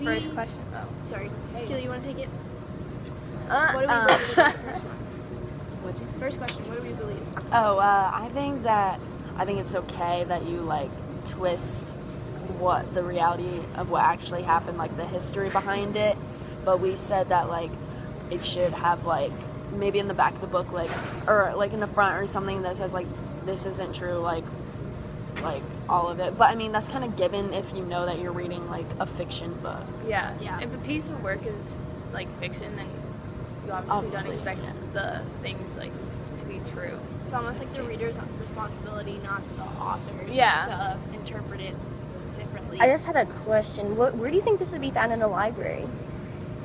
First question. Oh, Sorry. Hey. Keely, you want to take it? What do we believe about the first one? what'd you say? First question, what do we believe? Oh, I think it's okay that you like twist what the reality of what actually happened, like the history behind it. But we said that like it should have like maybe in the back of the book, like or like in the front or something that says like this isn't true, like all of it. But I mean that's kind of given if you know that you're reading like a fiction book. Yeah. Yeah. If a piece of work is like fiction, then you obviously don't Obviously, expect the things like to be true. It's almost like the reader's responsibility, not the author's, Yeah. to interpret it differently. I just had a question. Where do you think this would be found in a library?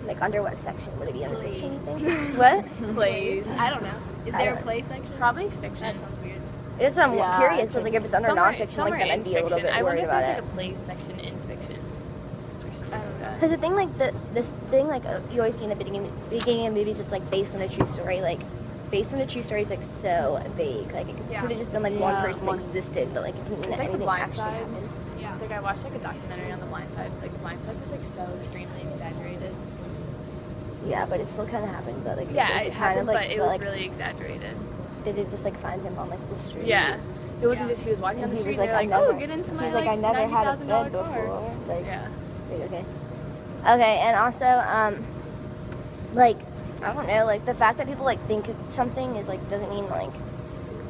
Like under what section? Would it be under fiction, you think? What? Plays. I don't know. Is I there a don't- play section? Probably fiction. That sounds weird. It's Yeah, curious, it's so like if it's under Some are- nonfiction, some like are then in I'd be a little fiction. bit I worried wonder if about there's it. like a plays section in fiction or something like that. Because the thing, like this thing, like you always see in the beginning of movies, it's like based on a true story. Like based on a true story is like so vague. Like it Yeah. could have just been like one Yeah, person one- existed, but like it didn't mean It's that like The anything Blind actually Side. happened. Yeah. It's like I watched like a documentary on The Blind Side. It's like The Blind Side was like so extremely exaggerated. Yeah, but it still kind of happened. But like Yeah, it's it kind happened, of like, but it was like really exaggerated. they did just like find him on like the street. Yeah. It wasn't Yeah. just he was walking down And the he street was and like, they're I like, never. oh, get into my He's like, like, I never had a $90,000 bed car. before. Like, Yeah. okay. Okay, and also, like, I don't know, like the fact that people like think something is like doesn't mean like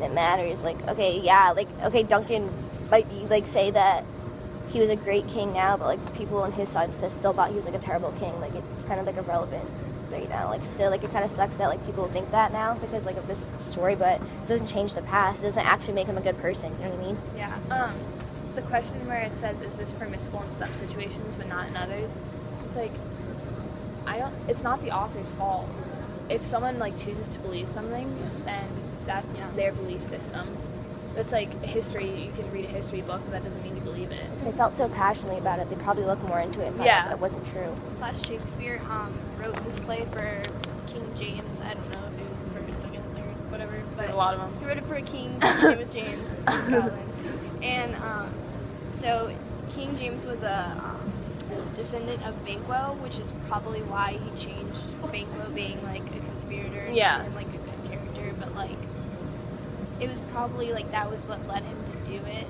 it matters. Like, okay, yeah, like okay, Duncan might be like say that he was a great king now, but like people on his side still thought he was like a terrible king. Like it's kind of like irrelevant right now. Like so, like it kind of sucks that like people think that now because like of this story, but it doesn't change the past. It doesn't actually make him a good person. You know what I mean? Yeah. The question where it says, is this permissible in some situations but not in others? It's like, it's not the author's fault. If someone like chooses to believe something, then that's their belief system. It's like history, you can read a history book, but that doesn't mean you believe it. They felt so passionately about it. They probably looked more into it and found out that it wasn't true. Plus Shakespeare wrote this play for King James. I don't know if it was the first, second, third, whatever. But A lot of them. he wrote it for King James in Scotland. And so King James was a descendant of Banquo, which is probably why he changed Banquo being like a conspirator and like a good character. But like it was probably like that was what led him to do it.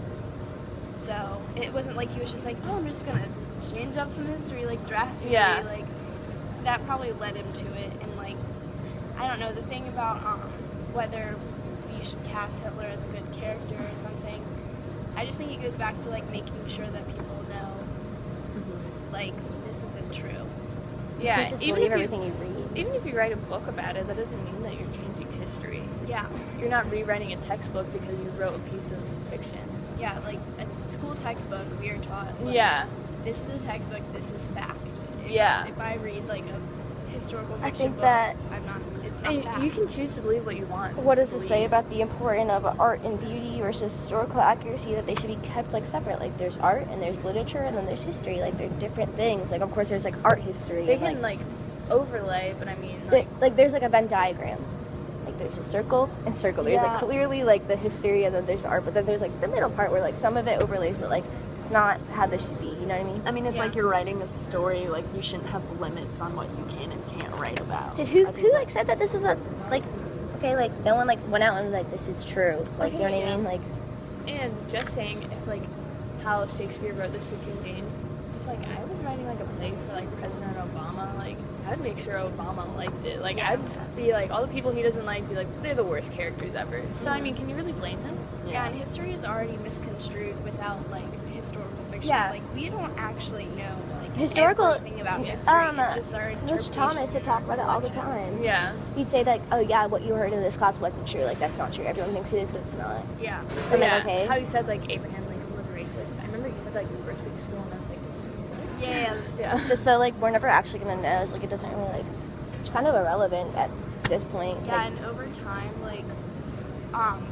So it wasn't like he was just like, oh, I'm just gonna change up some history like drastically. Yeah. Like that probably led him to it. And like I don't know, the thing about whether you should cast Hitler as a good character or something, I just think it goes back to like making sure that people know like this isn't true. Yeah, You just even believe if you, everything you read. even if you write a book about it, that doesn't mean that you're changing history. Yeah. You're not rewriting a textbook because you wrote a piece of fiction. Yeah, like a school textbook we are taught like, Yeah. this is a textbook, this is fact. If I read like a historical fiction think book, that- it's not And fact. you can choose to believe what you want. What does to it say believe. about the importance of art and beauty versus historical accuracy, that they should be kept like separate? Like there's art and there's literature and then there's history. Like they're different things. Like of course there's like art history. They and, can like overlay, but I mean, like there's like a Venn diagram. Like there's a circle and circle. There's like clearly like the history and then there's art, but then there's like the middle part where like some of it overlays, but like it's not how this should be. You know what I mean? I mean, it's like you're writing a story. Like you shouldn't have limits on what you can and can't write about. Did who like said that this was a like okay, like no one like went out and was like this is true. Like you know what I mean? Like and just saying if like how Shakespeare wrote this for King James, if like I was writing like a play for like President Obama, like I'd make sure Obama liked it. Like I'd be like all the people he doesn't like, be like they're the worst characters ever. So I mean, can you really blame him? Yeah, and history is already misconstrued without like historical fiction. Yeah. Like we don't actually know like Historical- everything about history. It's just our Coach interpretation. Thomas would talk about it all the time. Yeah. He'd say like, oh yeah, what you heard in this class wasn't true. Like that's not true. Everyone thinks it is, but it's not. Yeah. I'm yeah. like, okay. How he said like Abraham Lincoln was a racist. I remember he said like the first week of school, and I was like, Yeah. yeah. Just so like we're never actually gonna know. So, like it doesn't really like it's kind of irrelevant at this point. Yeah, Like, and over time, like,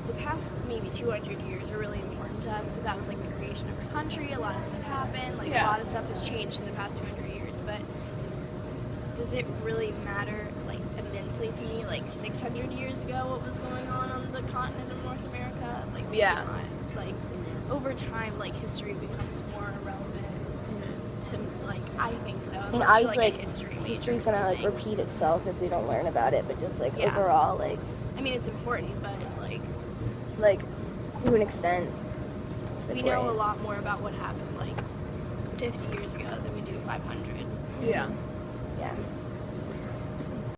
the past maybe 200 years are really important to us because that was like the creation of our country. A lot of stuff happened. Like a lot of stuff has changed in the past 200 years. But does it really matter like immensely to me? Like 600 years ago, what was going on the continent of North America? Like maybe not. Like over time, like history becomes more irrelevant I think so. I mean, Unless you're, obviously, like, like, a history major history's or gonna like something. repeat itself if we don't learn about it. But just like Yeah. overall, like I mean, it's important, but to an extent, it's, like, we know great. a lot more about what happened 50 years ago than we do 500. Yeah. Yeah.